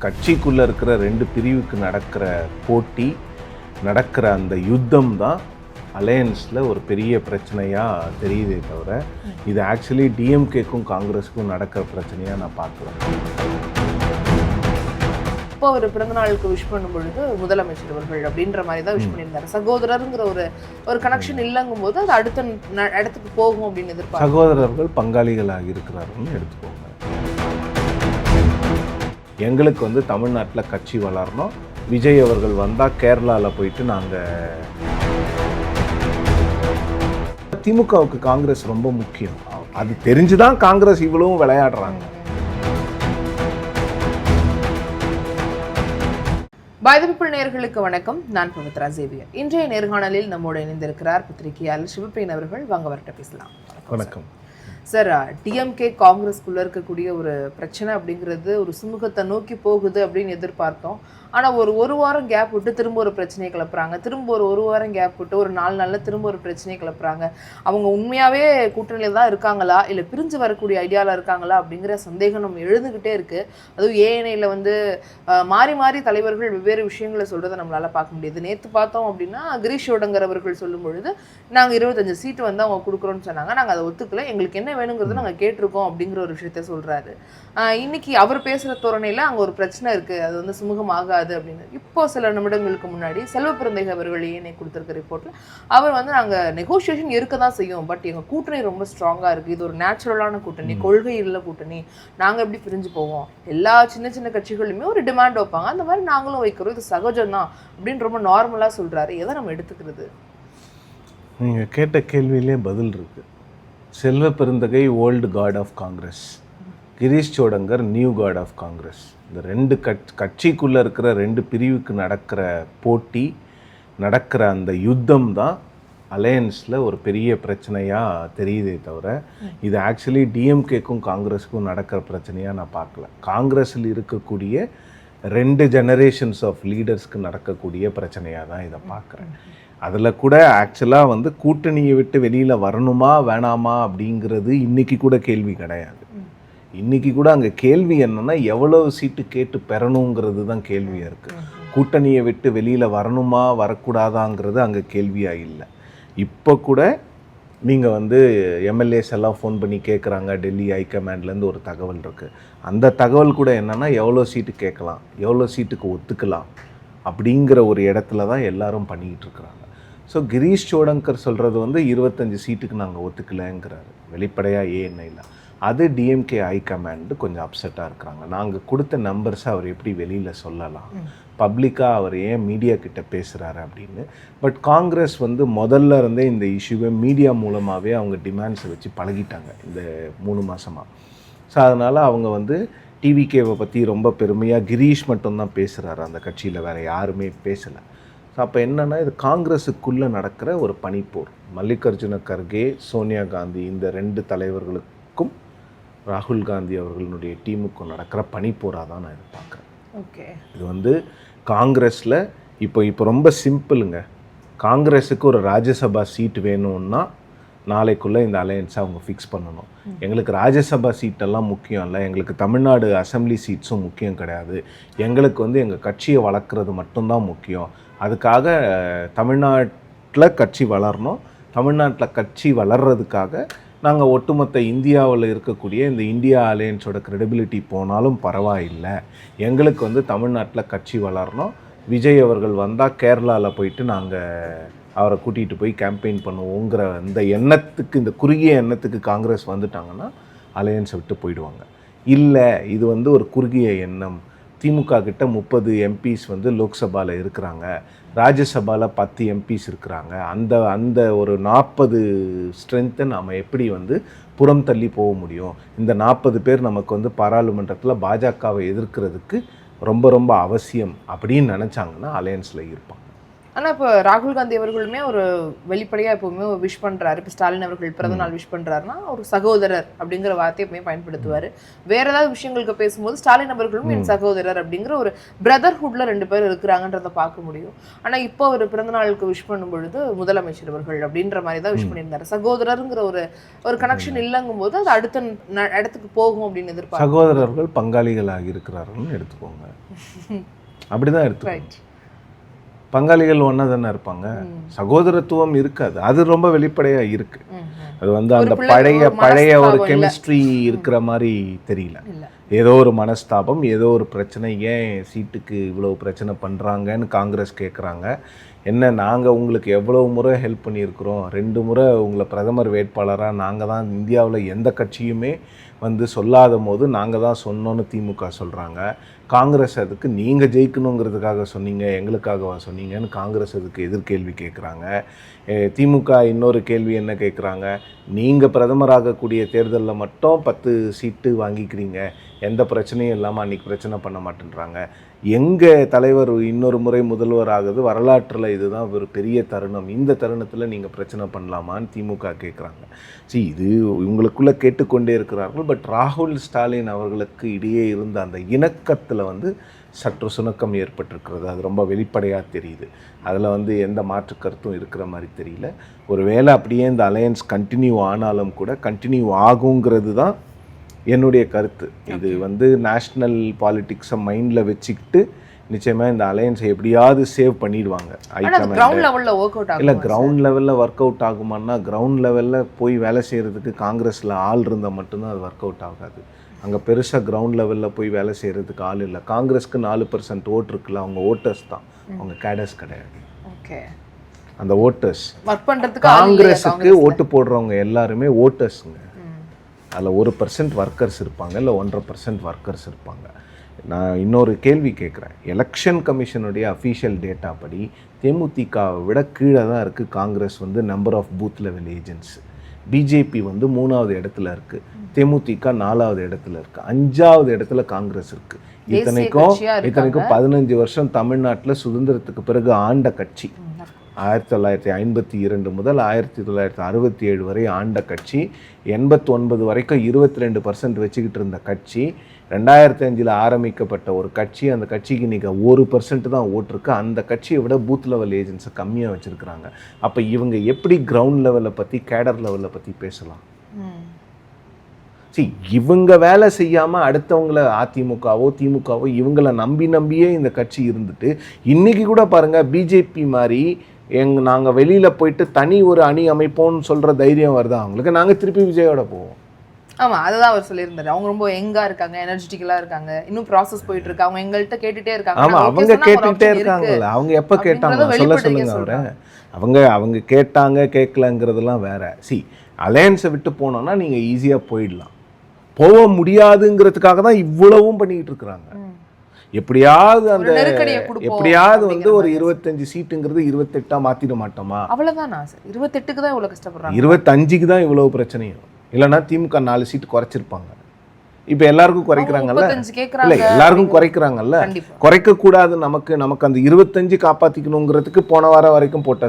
கட்சிக்குள்ளே இருக்கிற ரெண்டு பிரிவுக்கு நடக்கிற போட்டி, நடக்கிற அந்த யுத்தம் தான் அலையன்ஸில் ஒரு பெரிய பிரச்சனையாக தெரியுதே தவிர, இது ஆக்சுவலி டிஎம்கேக்கும் காங்கிரஸுக்கும் நடக்கிற பிரச்சனையாக நான் பார்க்குறேன். இப்போ அவர் பிறந்தநாளுக்கு விஷ் பண்ணும் பொழுது முதலமைச்சர் அவர்கள் அப்படின்ற மாதிரி தான் விஷ் பண்ணியிருந்தாரு. சகோதரருங்கிற ஒரு கனெக்ஷன் இல்லைங்கும் போது அது அடுத்த இடத்துக்கு போகும் அப்படின்னு எதிர்பார்க்க. சகோதரர்கள் பங்காளிகளாக இருக்கிறாருன்னு எடுத்துக்கோங்க. எங்களுக்கு தமிழ்நாட்டில் கட்சி வளரணும். விஜய் அவர்கள் வந்தால் கேரளாவில் போயிட்டு நாங்கள் திமுகவுக்கு காங்கிரஸ் ரொம்ப முக்கியம். அது தெரிஞ்சுதான் காங்கிரஸ் இவ்வளவும் விளையாடுறாங்க. பாய்தபிள் நேயர்களுக்கு வணக்கம். நான் பவித்ரா சேவியர். இன்றைய நேர்காணலில் நம்மோடு இணைந்திருக்கிறார் பத்திரிகையாளர் சிவப்பிரியன் அவர்கள். வாங்க வரட்ட பேசலாம். வணக்கம் சார். டிஎம்கே காங்கிரஸ்குள்ளே இருக்கக்கூடிய ஒரு பிரச்சனை அப்படிங்கிறது ஒரு சுமூகத்தை நோக்கி போகுது அப்படின்னு எதிர்பார்த்தோம். ஆனால் ஒரு வாரம் கேப் விட்டு திரும்ப ஒரு பிரச்சனையை கிளப்புறாங்க. திரும்ப ஒரு வாரம் கேப் விட்டு ஒரு 4 நாளில் திரும்ப ஒரு பிரச்சனையை கிளப்புறாங்க. அவங்க உண்மையாகவே கூட்டணியில் தான் இருக்காங்களா இல்லை பிரிஞ்சு வரக்கூடிய ஐடியாவில் இருக்காங்களா அப்படிங்கிற சந்தேகம் நம்ம எழுந்துக்கிட்டே இருக்குது. அதுவும் ஏஎன்ஐயில் மாறி மாறி தலைவர்கள் வெவ்வேறு விஷயங்களை சொல்கிறத நம்மளால் பார்க்க முடியுது. நேற்று பார்த்தோம் அப்படின்னா கிரீஷ் ஷோடங்கர் அவர்கள் சொல்லும் பொழுது நாங்கள் 25 சீட்டு அவங்க கொடுக்குறோன்னு சொன்னாங்க. நாங்கள் அதை ஒத்துக்கல, எங்களுக்கு என்ன வேணுங்கிறத நாங்கள் கேட்டிருக்கோம் அப்படிங்கிற ஒரு விஷயத்த சொல்கிறாரு. இன்னைக்கு அவர் பேசுகிற தோரணையில் அங்கே ஒரு பிரச்சனை இருக்குது, அது சுமூகமாக அப்படின்னு. இப்போ சில நிமிடங்களுக்கு முன்னாடி செல்வப்பிரந்தை அவர்கள் ஏஎன்ஐ கொடுத்துருக்க ரிப்போர்ட்டில் அவர் நாங்கள் நெகோசியேஷன் இருக்க தான் செய்யும், பட் எங்கள் கூட்டணி ரொம்ப ஸ்ட்ராங்காக இருக்குது, இது ஒரு நேச்சுரலான கூட்டணி, கொள்கை இல்லை கூட்டணி, நாங்கள் எப்படி பிரிஞ்சு போவோம், எல்லா சின்ன சின்ன கட்சிகளுமே ஒரு டிமாண்ட் வைப்பாங்க, அந்த மாதிரி நாங்களும் வைக்கிறோம், இது சகஜம்தான் அப்படின்னு ரொம்ப நார்மலாக சொல்கிறாரு. எதை நம்ம எடுத்துக்கிறது? நீங்கள் கேட்ட கேள்வியிலே பதில் இருக்குது. Selva Perunthagai old god of Congress, Girish Chodankar new god of Congress. இந்த ரெண்டு கட்சிக்குள்ளே இருக்கிற ரெண்டு பிரிவுக்கு நடக்கிற போட்டி, நடக்கிற அந்த யுத்தம் தான் அலையன்ஸில் ஒரு பெரிய பிரச்சனையாக தெரியுதே தவிர, இது ஆக்சுவலி டிஎம்கேக்கும் காங்கிரஸுக்கும் நடக்கிற பிரச்சனையாக நான் பார்க்கல. காங்கிரஸில் இருக்கக்கூடிய 2 ஜெனரேஷன்ஸ் ஆஃப் லீடர்ஸ்க்கு நடக்கக்கூடிய பிரச்சனையாக தான் இதை பார்க்குறேன். அதில் கூட ஆக்சுவலாக கூட்டணியை விட்டு வெளியில் வரணுமா வேணாமா அப்படிங்கிறது இன்றைக்கி கூட கேள்வி கிடையாது. இன்றைக்கி கூட அங்கே கேள்வி என்னென்னா எவ்வளவு சீட்டு கேட்டு பெறணுங்கிறது தான் கேள்வியாக இருக்குது. கூட்டணியை விட்டு வெளியில் வரணுமா வரக்கூடாதாங்கிறது அங்கே கேள்வியாக இல்லை. இப்போ கூட நீங்கள் எம்எல்ஏஸ் எல்லாம் ஃபோன் பண்ணி கேட்குறாங்க, டெல்லி ஹைகமாண்ட்லேருந்து ஒரு தகவல் இருக்குது. அந்த தகவல் கூட என்னென்னா எவ்வளோ சீட்டு கேட்கலாம், எவ்வளோ சீட்டுக்கு ஒத்துக்கலாம் அப்படிங்கிற ஒரு இடத்துல தான் எல்லாரும் பண்ணிக்கிட்டு இருக்கிறாங்க. ஸோ கிரீஷ் சோடங்கர் சொல்கிறது 25 சீட்டுக்கு நாங்கள் ஒத்துக்கலைங்கிறாரு வெளிப்படையாக ஏஎன்ஐயில். அது டிஎம்கே ஹைகமாண்டு கொஞ்சம் அப்செட்டாக இருக்கிறாங்க. நாங்கள் கொடுத்த நம்பர்ஸை அவர் எப்படி வெளியில் சொல்லலாம், பப்ளிக்காக அவர் ஏன் மீடியா கிட்ட பேசுகிறாரு அப்படின்னு. பட் காங்கிரஸ் முதல்ல இருந்தே இந்த இஷ்யூவை மீடியா மூலமாகவே அவங்க டிமாண்ட்ஸை வச்சு பழகிட்டாங்க இந்த 3 மாதமாக. ஸோ அதனால் அவங்க டிவிகேவை பற்றி ரொம்ப பெருமையாக கிரீஷ் மட்டும்தான் பேசுகிறாரு, அந்த கட்சியில் வேறு யாருமே பேசலை. ஸோ அப்போ என்னென்னா இது காங்கிரஸுக்குள்ளே நடக்கிற ஒரு பனிப்போர். மல்லிகார்ஜுன கர்கே, சோனியா காந்தி, இந்த 2 தலைவர்களுக்கும் ராகுல் காந்தி அவர்களுடைய டீமுக்கும் நடக்கிற பனிப்போராக தான் நான் எதிர்பார்க்குறேன். ஓகே, இது காங்கிரஸில் இப்போ ரொம்ப சிம்பிளுங்க. காங்கிரஸுக்கு ஒரு ராஜ்யசபா சீட் வேணும்னா நாளைக்குள்ளே இந்த அலையன்ஸை அவங்க ஃபிக்ஸ் பண்ணணும். எங்களுக்கு ராஜ்யசபா சீட்டெல்லாம் முக்கியம் இல்லை, எங்களுக்கு தமிழ்நாடு அசம்பிளி சீட்ஸும் முக்கியம் கிடையாது. எங்களுக்கு எங்கள் கட்சியை வளர்க்குறது மட்டும்தான் முக்கியம். அதுக்காக தமிழ்நாட்டில் கட்சி வளரணும். தமிழ்நாட்டில் கட்சி வளர்கிறதுக்காக நாங்கள் ஒட்டுமொத்த இந்தியாவில் இருக்கக்கூடிய இந்த இந்தியா அலையன்ஸோட க்ரெடிபிலிட்டி போனாலும் பரவாயில்லை, எங்களுக்கு தமிழ்நாட்டில் கட்சி வளரணும். விஜய் அவர்கள் வந்தால் கேரளாவில் போயிட்டு நாங்கள் அவரை கூட்டிகிட்டு போய் கேம்பெயின் பண்ணுவோங்கிற இந்த எண்ணத்துக்கு, இந்த குறுகிய எண்ணத்துக்கு காங்கிரஸ் வந்துட்டாங்கன்னா அலையன்ஸை விட்டு போயிடுவாங்க. இல்லை இது ஒரு குறுகிய எண்ணம், திமுக கிட்ட 30 எம்பிஸ் லோக்சபாவில் இருக்கிறாங்க, ராஜ்யசபாவில் 10 எம்பிஸ் இருக்கிறாங்க, அந்த ஒரு 40 ஸ்ட்ரென்த்தை நாம் எப்படி புறம் தள்ளி போக முடியும், இந்த 40 பேர் நமக்கு பாராளுமன்றத்தில் பாஜகவை எதிர்க்கிறதுக்கு ரொம்ப ரொம்ப அவசியம் அப்படின்னு நினச்சாங்கன்னா அலையன்ஸில் இருப்பாங்க. ஆனா இப்போ ராகுல் காந்தி அவர்களுமே ஒரு வெளிப்படையா எப்பவுமே விஷ் பண்றாரு. இப்போ ஸ்டாலின் அவர்கள் பிறந்த நாள் விஷ் பண்றாருன்னா ஒரு சகோதரர் அப்படிங்கிற வார்த்தையை எப்பவுமே பயன்படுத்துவாரு. வேற ஏதாவது விஷயங்களுக்கு பேசும்போது ஸ்டாலின் அவர்களும் என் சகோதரர் அப்படிங்கிற ஒரு பிரதர்ஹுட்ல 2 பேர் இருக்கிறாங்கன்றத பார்க்க முடியும். ஆனா இப்போ அவர் பிறந்த நாளுக்கு விஷ் பண்ணும் பொழுது முதலமைச்சர் அவர்கள் அப்படின்ற மாதிரி தான் விஷ் பண்ணியிருந்தாரு. சகோதரருங்கிற ஒரு கனெக்ஷன் இல்லங்கும் போது அது அடுத்த இடத்துக்கு போகும் அப்படின்னு எதிர்பார்க்க. சகோதரர்கள் பங்காளிகளாக இருக்கிறார்கள்னு எடுத்துக்கோங்க. அப்படிதான் எடுத்துக்கோங்க. பங்காளிகள் ஒன்றா தானே இருப்பாங்க. சகோதரத்துவம் இருக்காது. அது ரொம்ப வெளிப்படையா இருக்கு. அது வந்து அந்த பழைய ஒரு கெமிஸ்ட்ரி இருக்கிற மாதிரி தெரியல. ஏதோ ஒரு மனஸ்தாபம், ஏதோ ஒரு பிரச்சனை. ஏன் சீட்டுக்கு இவ்வளோ பிரச்சனை பண்ணுறாங்கன்னு காங்கிரஸ் கேட்குறாங்க. என்ன, நாங்கள் உங்களுக்கு எவ்வளோ முறை ஹெல்ப் பண்ணியிருக்கிறோம், 2 முறை உங்களை பிரதமர் வேட்பாளராக நாங்கள் தான் இந்தியாவில் எந்த கட்சியுமே வந்து சொல்லாத போது நாங்கள் தான் சொன்னோன்னு திமுக சொல்கிறாங்க. காங்கிரஸ் அதுக்கு நீங்கள் ஜெயிக்கணுங்கிறதுக்காக சொன்னீங்க, எங்களுக்காகவா சொன்னீங்கன்னு காங்கிரஸ் அதுக்கு எதிர்கேள்வி கேட்குறாங்க. திமுக இன்னொரு கேள்வி என்ன கேட்குறாங்க, நீங்கள் பிரதமராகக்கூடிய தேர்தலில் மட்டும் 10 சீட்டு வாங்கிக்கிறீங்க, எந்த பிரச்சனையும் இல்லாமல் அன்றைக்கி பிரச்சனை பண்ண மாட்டேன்றாங்க. எங்கள் தலைவர் இன்னொரு முறை முதல்வர் ஆகுது, வரலாற்றில் இதுதான் ஒரு பெரிய தருணம், இந்த தருணத்தில் நீங்கள் பிரச்சனை பண்ணலாமான்னு திமுக கேட்குறாங்க. இது இவங்களுக்குள்ளே கேட்டுக்கொண்டே இருக்கிறார்கள். பட் ராகுல் ஸ்டாலின் அவர்களுக்கு இடையே இருந்த அந்த இணக்கத்தில் வந்து சற்று சுணக்கம் ஏற்பட்டிருக்கிறது. அது ரொம்ப வெளிப்படையாக தெரியுது. அதில் வந்து எந்த மாற்று கருத்தும் இருக்கிற மாதிரி தெரியல. ஒரு வேளை அப்படியே இந்த அலையன்ஸ் கண்டினியூ ஆனாலும் கூட கண்டினியூ ஆகுங்கிறது தான் என்னுடைய கருத்து. இது வந்து நேஷ்னல் பாலிட்டிக்ஸை மைண்டில் வச்சுக்கிட்டு நிச்சயமாக இந்த அலையன்ஸை எப்படியாவது சேவ் பண்ணிடுவாங்க. இல்லை, கிரவுண்ட் லெவலில் ஒர்க் அவுட் ஆகுமான்னா, கிரவுண்ட் லெவலில் போய் வேலை செய்கிறதுக்கு காங்கிரஸில் ஆள் இருந்தால் மட்டும்தான் அது ஒர்க் அவுட் ஆகாது. அங்கே பெருசாக கிரவுண்ட் லெவலில் போய் வேலை செய்கிறதுக்கு ஆள் இல்லை. காங்கிரஸ்க்கு 4% ஓட்டு இருக்குல்ல, அவங்க ஓட்டர்ஸ் தான், அவங்க கேடர்ஸ் கிடையாது. ஓகே, அந்த ஓட்டர்ஸ் காங்கிரஸுக்கு ஓட்டு போடுறவங்க எல்லாருமே ஓட்டர்ஸுங்க. அதில் 1% ஒர்க்கர்ஸ் இருப்பாங்க, இல்லை 1.5% ஒர்க்கர்ஸ் இருப்பாங்க. நான் இன்னொரு கேள்வி கேட்குறேன். எலெக்ஷன் கமிஷனுடைய அஃபீஷியல் டேட்டா படி தேமுதிகவை விட கீழே தான் இருக்குது காங்கிரஸ் வந்து number of booth level agents. BJP வந்து 3வது இடத்துல இருக்குது, தேமுதிக 4வது இடத்துல இருக்குது, 5வது இடத்துல காங்கிரஸ் இருக்குது. இத்தனைக்கும் 15 வருஷம் தமிழ்நாட்டில் சுதந்திரத்துக்கு பிறகு ஆண்ட கட்சி. 1952 முதல் 1967 வரை ஆண்ட கட்சி. 89 வரைக்கும் 22% வச்சுக்கிட்டு இருந்த கட்சி. 2005 ஆரம்பிக்கப்பட்ட ஒரு கட்சி. அந்த கட்சிக்கு இன்றைக்கி 1% தான் ஓட்டிருக்கு. அந்த கட்சியை விட பூத் லெவல் ஏஜென்ட்ஸை கம்மியாக வச்சுருக்கிறாங்க. அப்போ இவங்க எப்படி கிரவுண்ட் லெவலை பற்றி, கேடர் லெவலில் பற்றி பேசலாம்? இவங்க வேலை செய்யாமல் அடுத்தவங்கள அதிமுகவோ திமுகவோ இவங்களை நம்பியே இந்த கட்சி இருந்துட்டு இன்றைக்கி கூட பாருங்கள், பிஜேபி மாதிரி நாங்கள் வெளியில் போயிட்டு தனி ஒரு அணி அமைப்போம்னு சொல்கிற தைரியம் வருதா அவங்களுக்கு? நாங்கள் திருப்பி விஜயோட போவோம். ஆமாம், அதுதான் அவர் சொல்லியிருந்தாரு. அவங்க ரொம்ப யங்கா இருக்காங்க, எனர்ஜெட்டிக்கலாக இருக்காங்க, இன்னும் ப்ராசஸ் போயிட்டு இருக்கு, அவங்க எங்கள்கிட்ட கேட்டுகிட்டே இருக்காங்க. ஆமாம், அவங்க கேட்டுகிட்டே இருக்காங்கல்ல. அவங்க எப்போ கேட்டாங்க சொல்லுங்க அவரை. அவங்க கேட்டாங்க கேட்கலங்கிறதுலாம் வேற. அலையன்ஸை விட்டு போனோன்னா நீங்கள் ஈஸியாக போயிடலாம். போக முடியாதுங்கிறதுக்காக தான் இவ்வளவும் பண்ணிக்கிட்டு இருக்கிறாங்க. எப்படியாவது வந்து ஒரு 25 சீட்டுங்கிறது 28 மாத்திட மாட்டோமா? அவ்வளவுதான் சார். 28க்கு தான் இவ்வளவு கஷ்டப்படுறாங்க. 25க்கு தான் இவ்வளவு பிரச்சனையும். இல்லைன்னா திமுக 4 சீட்டு குறைச்சிருப்பாங்க. இப்போ எல்லாருக்கும் குறைக்கிறாங்கல்ல, இல்லை எல்லாருக்கும் குறைக்கிறாங்கல்ல, குறைக்கக்கூடாது. நமக்கு அந்த 25 காப்பாற்றிக்கணுங்கிறதுக்கு போன வாரம் வரைக்கும் போட்ட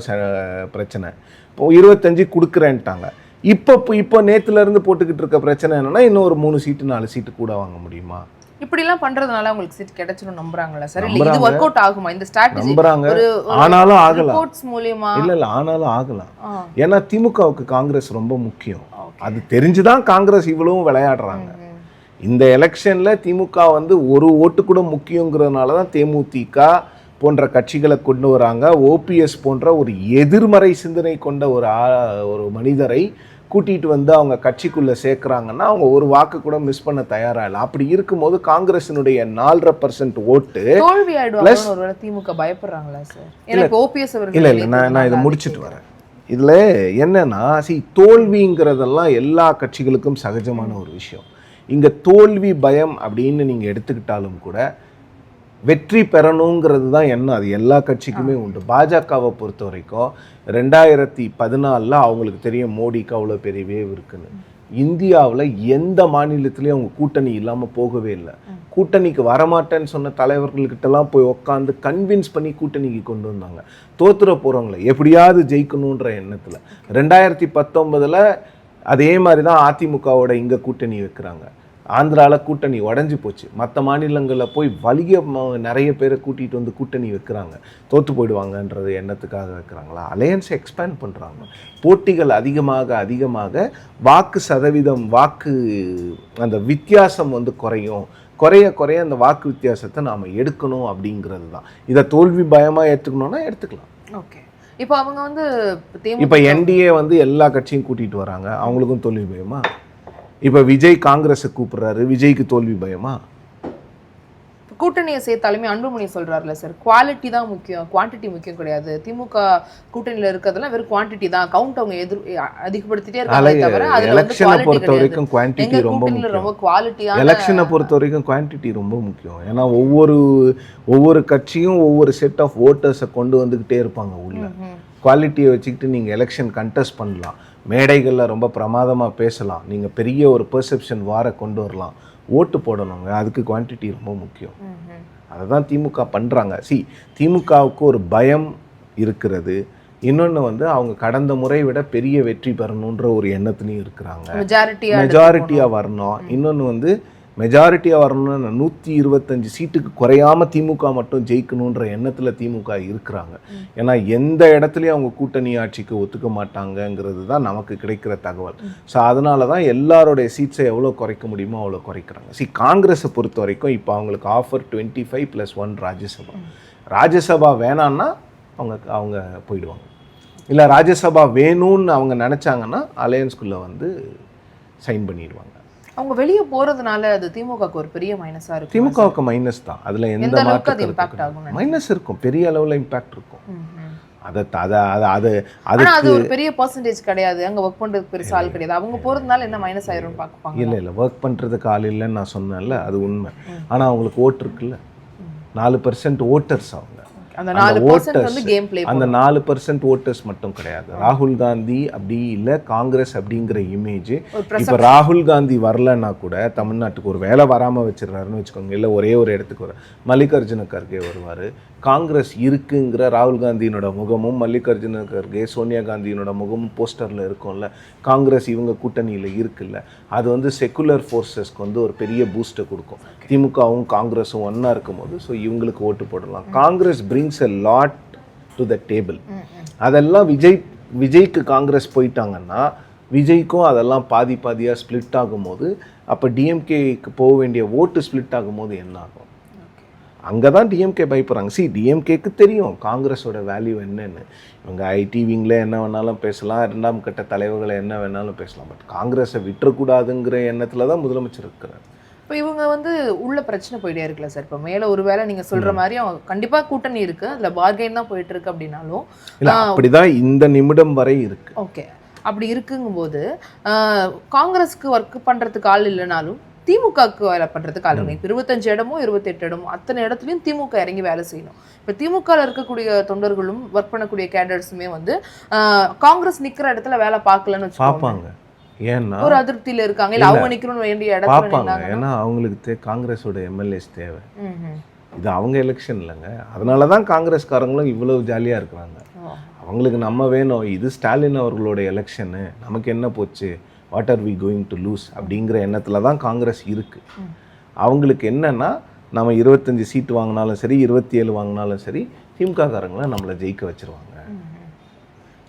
பிரச்சனை. இப்போ 25 கொடுக்குறேன்ட்டாங்க. இப்போ நேற்றுலேருந்து போட்டுக்கிட்டு இருக்க பிரச்சனை என்னன்னா, இன்னும் ஒரு 3 சீட்டு 4 சீட்டு கூட வாங்க முடியுமா? இப்படிலாம் பண்றதுனால உங்களுக்கு சீட் கிடைச்சிரும் நம்புறாங்களா சார்? இல்ல இது வொர்க் அவுட் ஆகுமா இந்த ஸ்ட்ராட்டஜி? நம்புறாங்க, ஆனாலும் ஆகலாம். ரிப்போர்ட்ஸ் மூலமா இல்ல ஆனாலும் ஆகலாம். ஏன்னா திமுகவுக்கு காங்கிரஸ் ரொம்ப முக்கியம். அது தெரிஞ்சுதான் காங்கிரஸ் இவ்வளவும் விளையாடுறாங்க. இந்த எலெக்ஷன்ல திமுக வந்து ஒரு ஓட்டு கூட முக்கியங்கிறதுனால தான் தேமுதிக போன்ற கட்சிகளை கொண்டு வராங்க. ஓபிஎஸ் போன்ற ஒரு எதிர்மறை சிந்தனை கொண்ட ஒரு மனிதரை கூட்டிகிட்டு வந்து அவங்க கட்சிக்குள்ளே சேர்க்குறாங்கன்னா அவங்க ஒரு வாக்கு கூட மிஸ் பண்ண தயாராக இல்லை. அப்படி இருக்கும்போது காங்கிரஸினுடைய 4.5% ஓட்டு தோல்வி ஆயிடுவாங்க. திமுக பயப்படுறாங்களா சார்? எனக்கு ஓபிஎஸ் அவர்கள் இல்லை நான் இதை முடிச்சுட்டு வரேன். இதில் என்னன்னா, தோல்விங்கிறதெல்லாம் எல்லா கட்சிகளுக்கும் சகஜமான ஒரு விஷயம். இங்கே தோல்வி பயம் அப்படின்னு நீங்கள் எடுத்துக்கிட்டாலும் கூட வெற்றி பெறணுங்கிறது தான் என்ன, அது எல்லா கட்சிக்குமே உண்டு. பாஜகவை பொறுத்த வரைக்கும் 2014 அவங்களுக்கு தெரியும் மோடிக்கு அவ்வளோ பெரிய வேவ் இருக்குன்னு. இந்தியாவில் எந்த மாநிலத்திலையும் அவங்க கூட்டணி இல்லாமல் போகவே இல்லை. கூட்டணிக்கு வரமாட்டேன்னு சொன்ன தலைவர்கள்கிட்டலாம் போய் உட்காந்து கன்வின்ஸ் பண்ணி கூட்டணிக்கு கொண்டு வந்தாங்க. தோத்துற போகிறவங்கள எப்படியாவது ஜெயிக்கணுன்ற எண்ணத்தில் 2019 அதே மாதிரி தான் அதிமுகவோட இங்கே கூட்டணி வைக்கிறாங்க. ஆந்திராவில் கூட்டணி உடஞ்சி போச்சு. மற்ற மாநிலங்களில் போய் வலிய நிறைய பேரை கூட்டிகிட்டு வந்து கூட்டணி வைக்கிறாங்க. தோற்று போயிடுவாங்கன்றது எண்ணத்துக்காக வைக்கிறாங்களா? அலையன்ஸை எக்ஸ்பேண்ட் பண்ணுறாங்க. போட்டிகள் அதிகமாக வாக்கு சதவீதம் அந்த வித்தியாசம் வந்து குறைய அந்த வாக்கு வித்தியாசத்தை நாம் எடுக்கணும் அப்படிங்கிறது தான். இதை தோல்வி பயமாக எடுத்துக்கணும்னா எடுத்துக்கலாம். ஓகே, இப்போ அவங்க வந்து இப்போ என்டிஏ வந்து எல்லா கட்சியும் கூட்டிகிட்டு வராங்க, அவங்களுக்கும் தோல்வி பயமா? இப்போ விஜய் காங்கிரஸை கூப்பிடுறாரு, விஜய்க்கு தோல்வி பயமா? கூட்டணியை சேர்த்தாலுமே அன்புமணி சொல்றாருல சார், குவாலிட்டி தான் முக்கியம், குவான்டிட்டி முக்கியம் கிடையாது. திமுக கூட்டணியில இருக்கிறதெல்லாம் வெறும் குவான்டிட்டி தான், கவுண்ட் அவங்க அதிகப்படுத்திட்டே இருக்காங்க தவிர அதுல வந்து பொறுத்த வரைக்கும் குவான்டிட்டி ரொம்ப முக்கியம். ரொம்ப குவாலிட்டியான எலெக்ஷனை பொறுத்த வரைக்கும் குவான்டிட்டி ரொம்ப முக்கியம். ஏன்னா ஒவ்வொரு கட்சியும் ஒவ்வொரு செட் ஆஃப் ஓட்டர்ஸை கொண்டு வந்துக்கிட்டே இருப்பாங்க உள்ள. குவாலிட்டியை வச்சுக்கிட்டு நீங்கள் எலெக்ஷன் கண்டெஸ்ட் பண்ணலாம், மேடைகளில் ரொம்ப பிரமாதமாக பேசலாம், நீங்கள் பெரிய ஒரு பெர்செப்ஷன் கொண்டு வரலாம். ஓட்டு போடணுங்க, அதுக்கு குவான்டிட்டி ரொம்ப முக்கியம். அதை தான் திமுக பண்ணுறாங்க. திமுகவுக்கு ஒரு பயம் இருக்கிறது. இன்னொன்று வந்து அவங்க கடந்த முறை விட பெரிய வெற்றி பெறணுன்ற ஒரு எண்ணத்துலையும் இருக்கிறாங்க. மெஜாரிட்டியாக வரணும். இன்னொன்று வந்து மெஜாரிட்டியாக வரணும்னு 125 சீட்டுக்கு குறையாமல் திமுக மட்டும் ஜெயிக்கணுன்ற எண்ணத்தில் திமுக இருக்கிறாங்க. ஏன்னா எந்த இடத்துலையும் அவங்க கூட்டணி ஆட்சிக்கு ஒத்துக்க மாட்டாங்கங்கிறது தான் நமக்கு கிடைக்கிற தகவல். ஸோ அதனால தான் எல்லாருடைய சீட்ஸை எவ்வளோ குறைக்க முடியுமோ அவ்வளோ குறைக்கிறாங்க. காங்கிரஸை பொறுத்த வரைக்கும் இப்போ அவங்களுக்கு ஆஃபர் 25+1 ராஜ்யசபா வேணான்னா அவங்க போயிடுவாங்க. இல்லை ராஜ்யசபா வேணும்னு அவங்க நினச்சாங்கன்னா அலையன்ஸ்குள்ளே வந்து சைன் பண்ணிடுவாங்க. அவங்க வெளியே போறதுனால அது திமுகவுக்கு ஒரு பெரிய மைனஸா இருக்கும். திமுகவுக்கு மைனஸ் தான், அதுல எந்த மாற்றம் மைனஸ் இருக்கும், பெரிய அளவுல இம்பாக்ட் இருக்கும். அது ஒரு பெரிய பர்சன்டேஜ் கிடையாது, அங்க ஒர்க் பண்றது பெருசா ஆள் கிடையாது. அவங்க போறதுனால என்ன மைனஸ் ஆயிரும் பார்ப்பாங்க. இல்ல ஒர்க் பண்றதுக்கு ஆள் இல்லைன்னு நான் சொன்னேன்ல, அது உண்மை. ஆனா அவங்களுக்கு ஓட்டு இருக்குல்ல, 4% ஓட்டர்ஸ். அவங்க அந்த 4% ஓட்டர்ஸ் மட்டும் கிடையாது. ராகுல் காந்தி அப்படி இல்லை காங்கிரஸ் அப்படிங்கிற இமேஜ். இப்போ ராகுல் காந்தி வரலன்னா கூட தமிழ்நாட்டுக்கு ஒரு வேலை வராமல் வச்சிடறாருன்னு வச்சுக்கோங்க. இல்லை ஒரே ஒரு இடத்துக்கு மல்லிகார்ஜுன கர்கே வருவார். காங்கிரஸ் இருக்குங்கிற ராகுல் காந்தியினோட முகமும் மல்லிகார்ஜுன கர்கே சோனியா காந்தியினோட முகமும் போஸ்டரில் இருக்கும்ல. காங்கிரஸ் இவங்க கூட்டணியில் இருக்குல்ல, அது வந்து செக்குலர் ஃபோர்ஸஸ்க்கு வந்து ஒரு பெரிய பூஸ்ட்டை கொடுக்கும். திமுகவும் காங்கிரஸும் ஒன்றா இருக்கும் போது ஸோ இவங்களுக்கு ஓட்டு போடலாம். Congress brings a lot to the table. அதெல்லாம் விஜய்க்கு காங்கிரஸ் போயிட்டாங்கன்னா விஜய்க்கும் அதெல்லாம் பாதியாக ஸ்ப்ளிட் ஆகும்போது அப்போ டிஎம்கேக்கு போக வேண்டிய ஓட்டு ஸ்ப்ளிட் ஆகும்போது என்ன ஆகும்? அங்கே தான் டிஎம்கே பயப்படுறாங்க. டிஎம்கேக்கு தெரியும் காங்கிரஸோட வேல்யூ என்னன்னு. இவங்க ஐடி விங்கில் என்ன வேணாலும் பேசலாம், 2ஆம் கட்ட தலைவர்களை என்ன வேணாலும் பேசலாம், பட் காங்கிரஸை விட்டுறக்கூடாதுங்கிற எண்ணத்தில் தான் முதலமைச்சர் இருக்கிறார். இப்போ இவங்க வந்து உள்ள பிரச்சனை போயிட்டே இருக்குல்ல சார். இப்போ மேலே ஒரு வேளை நீங்கள் சொல்கிற மாதிரி அவங்க கண்டிப்பாக கூட்டணி இருக்குது, அதில் பார்கெயின் தான் போயிட்டு இருக்கு அப்படின்னாலும் இல்லை, அப்படிதான் இந்த நிமிடம் வரை இருக்கு. ஓகே, அப்படி இருக்குங்கும்போது காங்கிரஸுக்கு ஒர்க் பண்ணுறதுக்கு ஆள் இல்லைனாலும் திமுகவுக்கு வேலை பண்ணுறதுக்கு ஆள் இருக்கு. இப்போ 25 இடமோ 28 இடமோ அத்தனை இடத்துலையும் திமுக இறங்கி வேலை செய்யணும். இப்போ திமுகவில் இருக்கக்கூடிய தொண்டர்களும் ஒர்க் பண்ணக்கூடிய கேடர்ஸுமே வந்து காங்கிரஸ் நிற்கிற இடத்துல வேலை பார்க்கலன்னு வச்சுப்பாங்க. ஏன்னா ஒரு அதிருப்தியில இருக்காங்க, இல்லை அவங்க நிற்கணும்னு வேண்டிய இடத்துல. ஏன்னா அவங்களுக்கு காங்கிரஸோட எம்எல்ஏஸ் தேவை. இது அவங்க எலெக்ஷன் இல்லைங்க. அதனால தான் காங்கிரஸ்காரங்களும் இவ்வளவு ஜாலியாக இருக்கிறாங்க. அவங்களுக்கு நம்ம வேணும், இது ஸ்டாலின் அவர்களோட எலெக்ஷனு, நமக்கு என்ன போச்சு, what are we going to lose அப்படிங்கிற எண்ணத்தில் தான் காங்கிரஸ் இருக்குது. அவங்களுக்கு என்னென்னா நம்ம 25 சீட்டு வாங்கினாலும் சரி 27 வாங்கினாலும் சரி திமுககாரங்களை நம்மளை ஜெயிக்க வச்சுருவாங்க.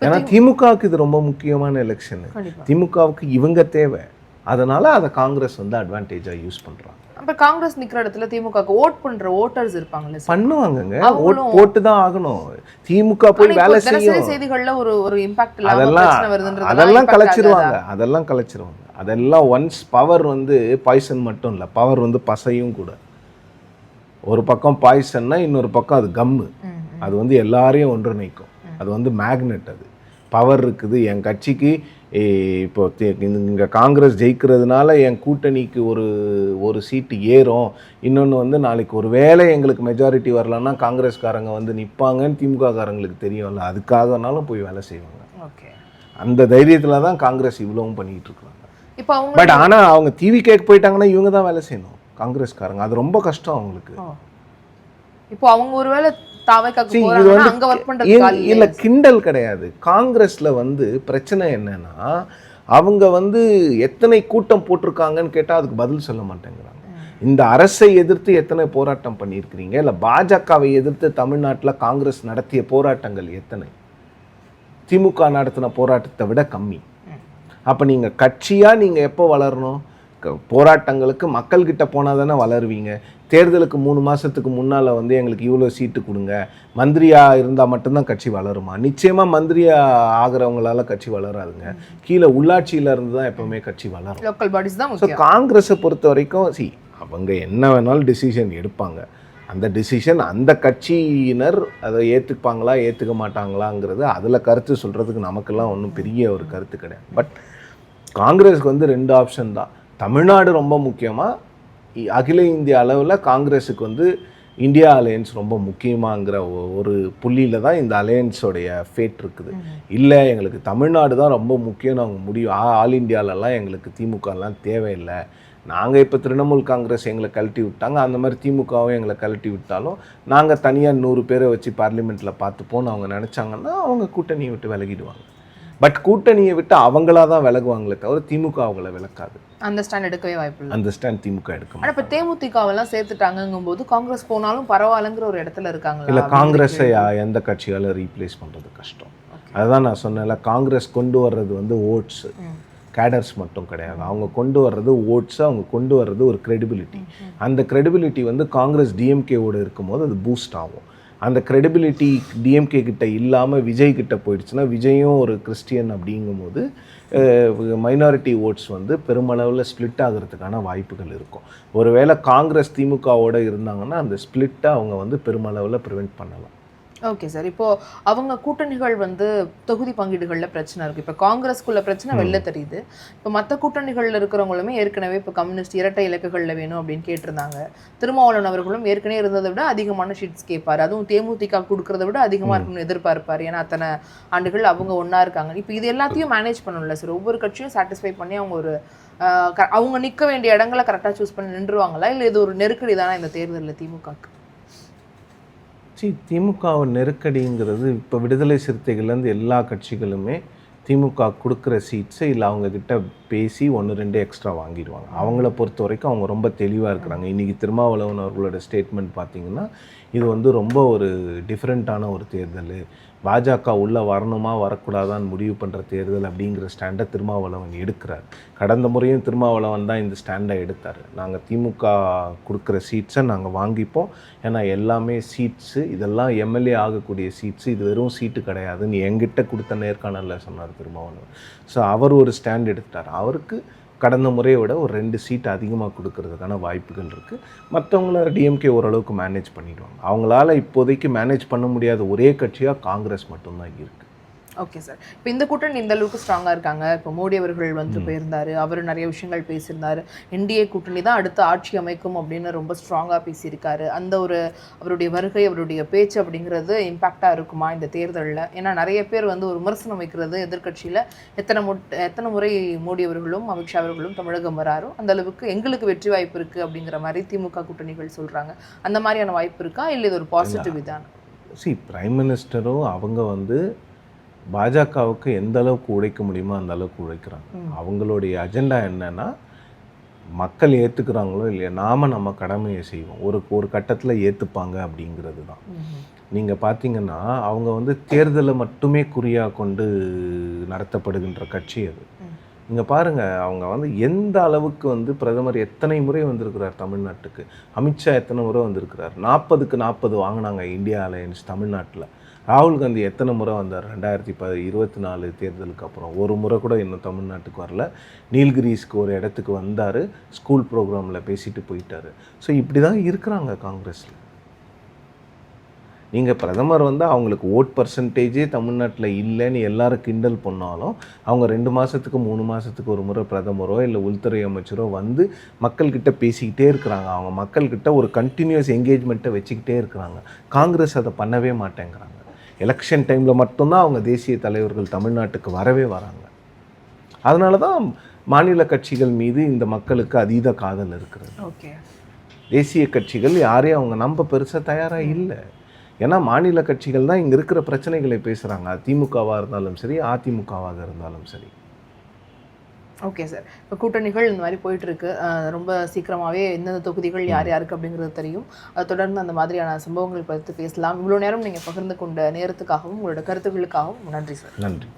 ஏன்னா திமுகவுக்கு இது ரொம்ப முக்கியமான எலெக்ஷனு. திமுகவுக்கு இவங்க தேவை. அதனால் அதை காங்கிரஸ் வந்து அட்வான்டேஜாக யூஸ் பண்ணுறாங்க. அப்போ காங்கிரஸ் நிற்கிற இடத்துல திமுகவுக்கு ஓட் பண்ணுற ஓட்டர்ஸ் இருப்பாங்கல்ல, பண்ணுவாங்கங்க, ஓட் போட்டு தான் ஆகணும். திமுக போய் வேலை செய்யும். செய்திகளில் ஒரு இம்பாக்ட் அதெல்லாம் கலைச்சிருவாங்க. அதெல்லாம் ஒன்ஸ் பவர் வந்து பாய்சன் மட்டும் இல்லை, பவர் வந்து பசையும் கூட. ஒரு பக்கம் பாய்சன்னா இன்னொரு பக்கம் அது கம்மு. அது வந்து எல்லாரையும் ஒன்றிணைக்கும். அது வந்து மேக்னெட். அது பவர் இருக்குது. என் கட்சிக்கு இப்போ இங்கே காங்கிரஸ் ஜெயிக்கிறதுனால என் கூட்டணிக்கு ஒரு சீட்டு ஏறும். இன்னொன்று வந்து நாளைக்கு ஒரு வேளை எங்களுக்கு மெஜாரிட்டி வரலன்னா காங்கிரஸ்காரங்க வந்து நிற்பாங்கன்னு திமுககாரங்களுக்கு தெரியும்ல, அதுக்காகனாலும் போய் வேலை செய்வாங்க. ஓகே, அந்த தைரியத்தில் தான் காங்கிரஸ் இவ்வளவும் பண்ணிக்கிட்டு இருக்காங்க. இப்போ பட் ஆனால் அவங்க டிவி கேட்க போயிட்டாங்கன்னா இவங்க தான் வேலை செய்யணும். காங்கிரஸ்காரங்க. அது ரொம்ப கஷ்டம் அவங்களுக்கு. இப்போ அவங்க ஒருவேளை தாவைக்காக்கு இது போறாங்கன்னா வந்து அங்க ஒர்க் பண்றதுக்கு ஆள் இல்ல இல்ல. கிண்டல் கிடையாது. காங்கிரஸ்ல வந்து பிரச்சனை என்னன்னா, அவங்க வந்து எத்தனை கூட்டம் போட்டிருக்காங்கன்னு கேட்டா அதுக்கு பதில் சொல்ல மாட்டேங்கிறாங்க. இந்த அரசை எதிர்த்து எத்தனை போராட்டம் பண்ணியிருக்கிறீங்க, இல்லை பாஜகவை எதிர்த்து தமிழ்நாட்டில் காங்கிரஸ் நடத்திய போராட்டங்கள் எத்தனை? திமுக நடத்தின போராட்டத்தை விட கம்மி. அப்போ நீங்கள் கட்சியாக நீங்கள் எப்போ வளரணும்? போராட்டங்களுக்கு மக்கள்கிட்ட போனால் தானே வளருவீங்க. தேர்தலுக்கு 3 மாதத்துக்கு முன்னால் வந்து எங்களுக்கு இவ்வளோ சீட்டு கொடுங்க, மந்திரியாக இருந்தால் மட்டும்தான் கட்சி வளருமா? நிச்சயமாக மந்திரியாக ஆகிறவங்களால கட்சி வளராதுங்க. கீழே உள்ளாட்சியில் இருந்து தான் எப்போவுமே கட்சி வளரும். லோக்கல் பாடிஸ் தான் ஸோ முக்கியம். காங்கிரஸை பொறுத்த வரைக்கும் அவங்க என்ன வேணாலும் டிசிஷன் எடுப்பாங்க. அந்த டிசிஷன் அந்த கட்சியினர் அதை ஏற்றுப்பாங்களா ஏற்றுக்க மாட்டாங்களாங்கிறது அதில் கருத்து சொல்கிறதுக்கு நமக்கெல்லாம் ஒன்றும் பெரிய ஒரு கருத்து கிடையாது. பட் காங்கிரஸுக்கு வந்து 2 ஆப்ஷன் தான். தமிழ்நாடு ரொம்ப முக்கியமாக, அகில இந்திய அளவில் காங்கிரஸுக்கு வந்து இந்தியா அலையன்ஸ் ரொம்ப முக்கியமாங்கிற ஒரு புள்ளியில் தான் இந்த அலையன்ஸோடைய ஃபேட் இருக்குது. இல்லை எங்களுக்கு தமிழ்நாடு தான் ரொம்ப முக்கியம்னு அவங்க முடியும். ஆல் இந்தியாவிலலாம் எங்களுக்கு திமுகலாம் தேவையில்லை, நாங்கள் இப்போ திரிணாமுல் காங்கிரஸ் எங்களை கழட்டி விட்டாங்க, அந்த மாதிரி திமுகவும் எங்களை கழட்டி விட்டாலும் நாங்கள் தனியாக 100 பேரை வச்சு பார்லிமெண்ட்டில் பார்த்துப்போன்னு அவங்க நினச்சாங்கன்னா அவங்க கூட்டணியை விட்டு விலகிடுவாங்க. பட் கூட்டணியை விட்டு அவங்களா தான் விலகுவாங்களே தவிர திமுக அவங்கள விலக்காது. அந்த ஸ்டாண்ட் எடுக்கவே வாய்ப்பு இல்லை. அந்த ஸ்டாண்ட் திமுக எடுக்கும். ஆனால் இப்போ தேமுதிகவெல்லாம் சேர்த்துட்டாங்கும் போது காங்கிரஸ் போனாலும் பரவாயில்லைங்கிற ஒரு இடத்துல இருக்காங்களா? இல்லை, காங்கிரஸை எந்த கட்சியால் ரீப்ளேஸ் பண்ணுறது கஷ்டம். அதுதான் நான் சொன்னேன்ல, காங்கிரஸ் கொண்டு வர்றது வந்து ஓட்ஸு, கேடர்ஸ் மட்டும் கிடையாது. அவங்க கொண்டு வர்றது ஓட்ஸு, அவங்க கொண்டு வர்றது ஒரு க்ரெடிபிலிட்டி. அந்த க்ரெடிபிலிட்டி வந்து காங்கிரஸ் டிஎம்கேவோடு இருக்கும்போது அது பூஸ்ட் ஆகும். அந்த க்ரெடிபிலிட்டி டிஎம்கே கிட்ட இல்லாமல் விஜய் கிட்ட போயிடுச்சுன்னா, விஜயும் ஒரு கிறிஸ்டியன் அப்படிங்கும்போது மைனாரிட்டி ஓட்ஸ் வந்து பெருமளவில் ஸ்ப்ளிட் ஆகிறதுக்கான வாய்ப்புகள் இருக்கும். ஒருவேளை காங்கிரஸ் திமுகவோடு இருந்தாங்கன்னா அந்த ஸ்ப்ளிட்டை அவங்க வந்து பெருமளவில் ப்ரிவெண்ட் பண்ணலாம். Okay sir. இப்போ அவங்க கூட்டணிகள் வந்து தொகுதி பங்கீடுகளில் பிரச்சனை இருக்குது. இப்போ காங்கிரஸ்குள்ள பிரச்சனை வெளில தெரியுது. இப்போ மற்ற கூட்டணிகளில் இருக்கிறவங்களுமே ஏற்கனவே இப்போ கம்யூனிஸ்ட் இரட்டை இலக்குகளில் வேணும் அப்படின்னு கேட்டிருந்தாங்க. திருமாவளவன் அவர்களும் ஏற்கனவே இருந்ததை விட அதிகமான ஷீட்ஸ் கேட்பார், அதுவும் தேமுதிக கொடுக்கறத விட அதிகமாக இருக்கணும்னு எதிர்பார்ப்பார். ஏன்னா அத்தனை ஆண்டுகள் அவங்க ஒன்றா இருக்காங்க. இப்போ இது எல்லாத்தையும் மேனேஜ் பண்ணணும்ல சார். ஒவ்வொரு கட்சியும் சாட்டிஸ்ஃபை பண்ணி அவங்க ஒரு அவங்க நிற்க வேண்டிய இடங்களை கரெக்டாக சூஸ் பண்ணி நின்றுவாங்களா, இல்லை இது ஒரு நெருக்கடி தானே இந்த தேர்தலில் திமுகக்கு? திமுகவை நெருக்கடிங்கிறது இப்போ விடுதலை சிறுத்தைகள்லேருந்து எல்லா கட்சிகளுமே திமுக கொடுக்குற சீட்ஸை இல்லை அவங்கக்கிட்ட பேசி 1-2 எக்ஸ்ட்ரா வாங்கிடுவாங்க. அவங்கள பொறுத்த வரைக்கும் அவங்க ரொம்ப தெளிவாக இருக்கிறாங்க. இன்றைக்கி திருமாவளவன் அவர்களோட ஸ்டேட்மெண்ட் பார்த்திங்கன்னா, இது வந்து ரொம்ப ஒரு டிஃப்ரெண்ட்டான ஒரு தேர்தல், பாஜக உள்ளே வரணுமா வரக்கூடாதான்னு முடிவு பண்ணுற தேர்தல் அப்படிங்கிற ஸ்டாண்டை திருமாவளவன் எடுக்கிறார். கடந்த முறையும் திருமாவளவன் தான் இந்த ஸ்டாண்டை எடுத்தார். நாங்கள் திமுக கொடுக்குற சீட்ஸை நாங்கள் வாங்கிப்போம், ஏன்னா எல்லாமே சீட்ஸு, இதெல்லாம் எம்எல்ஏ ஆகக்கூடிய சீட்ஸு, இது வெறும் சீட்டு கிடையாதுன்னு என்கிட்ட கொடுத்த நேர்காணலில் சொன்னார் திருமாவளவன். ஸோ அவர் ஒரு ஸ்டாண்ட் எடுத்துட்டார். அவருக்கு கடந்த முறையை விட ஒரு 2 சீட் அதிகமாக கொடுக்கறதுக்கான வாய்ப்புகள் இருக்குது. மற்றவங்கள டிஎம்கே ஓரளவுக்கு மேனேஜ் பண்ணிடுவாங்க. அவங்களால இப்போதைக்கு மேனேஜ் பண்ண முடியாத ஒரே கட்சியாக காங்கிரஸ் மட்டும்தான் இருக்குது. Okay sir. இப்போ இந்த கூட்டணி இந்த அளவுக்கு ஸ்ட்ராங்காக இருக்காங்க. இப்போ மோடி அவர்கள் வந்து போயிருந்தார், அவர் நிறைய விஷயங்கள் பேசியிருந்தார். என்டிஏ கூட்டணி தான் அடுத்த ஆட்சி அமைக்கும் அப்படின்னு ரொம்ப ஸ்ட்ராங்காக பேசியிருக்காரு. அந்த ஒரு அவருடைய வருகை, அவருடைய பேச்சு அப்படிங்கிறது இம்பாக்டாக இருக்குமா இந்த தேர்தலில்? ஏன்னா நிறைய பேர் வந்து ஒரு விமர்சனம் வைக்கிறது, எதிர்கட்சியில் எத்தனை முறை மோடி அவர்களும் அமித்ஷா அவர்களும் தமிழகம் வராரோ அந்த அளவுக்கு எங்களுக்கு வெற்றி வாய்ப்பு இருக்குது அப்படிங்கிற மாதிரி திமுக கூட்டணிகள் சொல்கிறாங்க. அந்த மாதிரியான வாய்ப்பு இருக்கா, இல்லை இது ஒரு பாசிட்டிவ் இதான? பிரைம் மினிஸ்டரும் அவங்க வந்து பாஜகவுக்கு எந்த அளவுக்கு உழைக்க முடியுமோ அந்த அளவுக்கு உழைக்கிறாங்க. அவங்களுடைய அஜெண்டா என்னன்னா, மக்கள் ஏற்றுக்கிறாங்களோ இல்லையா, நம்ம கடமையை செய்வோம், ஒரு கட்டத்தில் ஏற்றுப்பாங்க அப்படிங்கிறது தான். நீங்கள் பார்த்தீங்கன்னா அவங்க வந்து தேர்தலை மட்டுமே குறியாக கொண்டு நடத்தப்படுகின்ற கட்சி அது. நீங்கள் பாருங்கள், அவங்க வந்து எந்த அளவுக்கு வந்து பிரதமர் எத்தனை முறை வந்திருக்கிறார் தமிழ்நாட்டுக்கு, அமித்ஷா எத்தனை முறை வந்திருக்கிறார். 40க்கு 40 வாங்கினாங்க இந்தியா அலையன்ஸ் தமிழ்நாட்டில். ராகுல் காந்தி எத்தனை முறை வந்தார் 2024 தேர்தலுக்கு அப்புறம்? ஒரு முறை கூட இன்னும் தமிழ்நாட்டுக்கு வரல. நீல்கிரிஸ்க்கு ஒரு இடத்துக்கு வந்தார், ஸ்கூல் ப்ரோக்ராமில் பேசிட்டு போயிட்டார். ஸோ இப்படி தான் இருக்கிறாங்க காங்கிரஸில். நீங்கள் பிரதமர் வந்து அவங்களுக்கு ஓட் பர்சன்டேஜே தமிழ்நாட்டில் இல்லைன்னு எல்லாரும் கிண்டல் பண்ணாலும், அவங்க 2 மாதத்துக்கு 3 மாதத்துக்கு ஒரு முறை பிரதமரோ இல்லை உள்துறை அமைச்சரோ வந்து மக்கள்கிட்ட பேசிக்கிட்டே இருக்கிறாங்க. அவங்க மக்கள்கிட்ட ஒரு கண்டினியூஸ் என்கேஜ்மெண்ட்டை வச்சுக்கிட்டே இருக்கிறாங்க. காங்கிரஸ் அதை பண்ணவே மாட்டேங்கிறாங்க. எலெக்ஷன் டைமில் மட்டும்தான் அவங்க தேசிய தலைவர்கள் தமிழ்நாட்டுக்கு வரவே வராங்க. அதனால தான் மாநில கட்சிகள் மீது இந்த மக்களுக்கு அதீத காதல் இருக்கிறது. ஓகே. தேசிய கட்சிகள் யாரையும் அவங்க நம்ப பெருசாக தயாராக இல்லை. ஏன்னா மாநில கட்சிகள் தான் இங்கே இருக்கிற பிரச்சனைகளை பேசுகிறாங்க. திமுகவாக இருந்தாலும் சரி, அதிமுகவாக இருந்தாலும் சரி. Okay sir. இப்போ கூட்டணிகள் இந்த மாதிரி போயிட்டுருக்கு. ரொம்ப சீக்கிரமாகவே எந்தெந்த தொகுதிகள் யார் யாருக்கு அப்படிங்கிறது தெரியும். தொடர்ந்து அந்த மாதிரியான சம்பவங்கள் பற்றி பேசலாம். இவ்வளோ நேரம் நீங்கள் பகிர்ந்து கொண்ட நேரத்துக்காகவும் உங்களோட கருத்துக்களுக்காகவும் நன்றி சார். நன்றி.